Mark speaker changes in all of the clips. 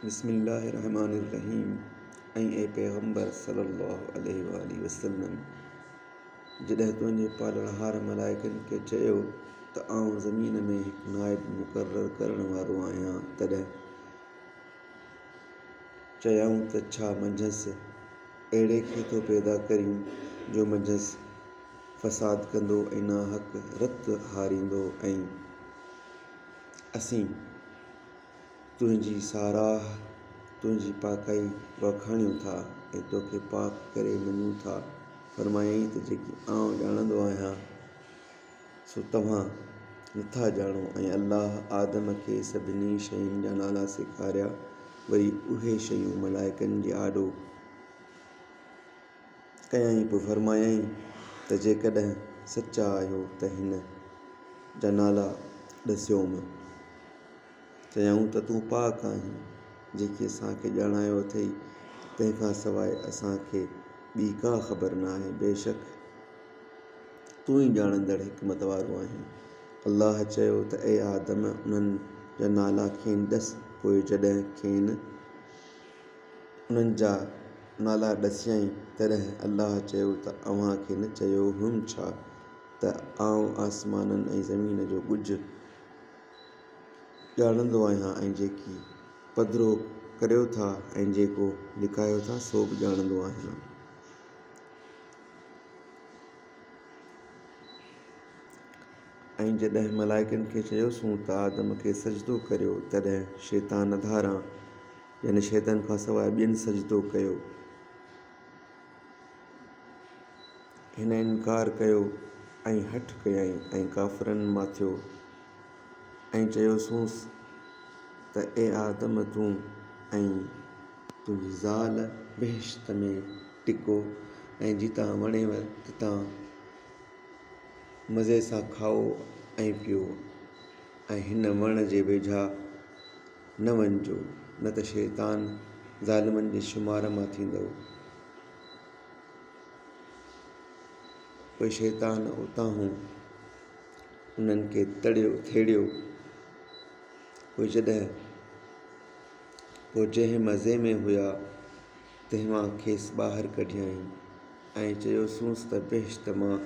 Speaker 1: बिस्मिल्लाहिर्रहमानिर्रहीम। ए पैगम्बर सल्लल्लाहु अलैहि वसल्लम, जॾहिं तुंहिंजे पालणहार मलाइकनि खे चयो त आउं ज़मीन में हिकु नाइब मुक़ररु करण वारो आहियां, तॾहिं चयाऊं त छा मंझंसि अहिड़े खे थो पैदा करियूं जो मंझंसि फ़साद कंदो ऐं नाहक़ रत हारींदो, ऐं असीं तुंहिंजी साराह तुंहिंजी पाकाई वखाणियूं था ऐं तोखे पाक करे मञूं था। फरमायईं त जेकी आउं ॼाणंदो आहियां सो तव्हां नथा ॼाणो। ऐं अल्लाह आदम खे सभिनी शयुनि जा नाला सेखारिया। वरी उहे शयूं मलाइकनि जे आॾो कयईं। पोइ फरमायईं त जेकॾहिं सचा आहियो त हिन जा नाला ॾसियोम। चयाऊं त तूं पाक आहीं, जेकी असांखे ॼाणायो अथई, तंहिंखां सवाइ असांखे ॿी का ख़बर न आहे। बेशक तूं ई ॼाणंदड़ हिकमत वारो आहीं। अल्लाह चयो त ए आदम, उन्हनि जा नाला खेनि ॾस। पोइ जॾहिं खेनि उन्हनि जा नाला ॾसियईं, तॾहिं अल्लाह चयो त अव्हांखे न चयो हुअमि छा त आउं आसमाननि ऐं ज़मीन जो कुझु ॼाणंदो आहियां, ऐं जेकी पधिरो करियो था ऐं जेको लिकायो था सो बि ॼाणंदो आहियां। ऐं जॾहिं मलाइकनि खे चयोसूं त आदम खे सजदो करियो, तॾहिं शैतान धारां यानी शैतान खां सवाइ ॿियनि सजदो कयो। हिन इनकार कयो ऐं हठ कयईं ऐं काफ़िरनि माथियो ऐं चयोसूंसि त ए आदम, तूं ऐं तुंहिंजी ज़ाल बेहिश्त में टिको ऐं जितां वणेव तितां मज़े सां खाओ ऐं पियो, ऐं हिन वण जे वेझा न वञिजो, न त शैतान ज़ालिमनि जे शुमार मां थींदव। पोइ शैतान उतां उन्हनि खे थेड़ियो। पोइ जंहिं मज़े में हुआ तंहिंमां खेसि ॿाहिरि कढियईं ऐं चयोसूंसि त बेहिश्त मां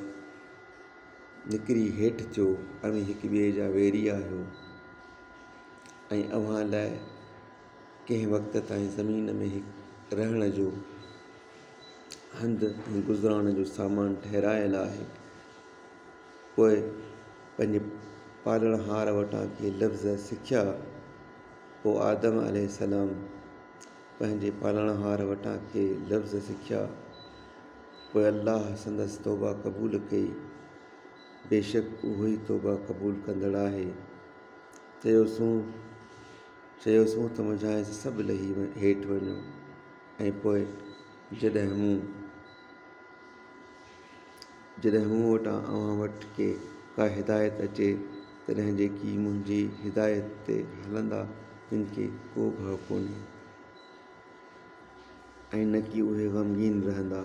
Speaker 1: निकिरी हेठि थियो। अव्हीं हिक ॿिए जा वेरी आहियो ऐं अव्हां लाइ कंहिं वक़्त ताईं ज़मीन में रहण जो हंधि ऐं गुज़राइण जो सामान ठहिरायल आहे। पोइ पंहिंजे पालणहार वटां के लफ़्ज़ सिखिया। पोइ आदम अलैहिस्सलाम पंहिंजे पालणहार वटां के लफ़्ज़ सिखिया। पोइ अल्लाह संदसि तौबा क़बूल कई। बेशक उहो ई तौबा क़बूल कंदड़ आहे। चयोसूं त मुंझाएसि सभु लही हेठि वञो। ऐं पोइ जॾहिं मूं वटां अव्हां वटि के का हिदायत अचे, तॾहिं जेकी मुंहिंजी हिदायत ते हलंदा तिन खे को भउ कोन्हे, ऐं न कि उहे ग़मगीन रहंदा।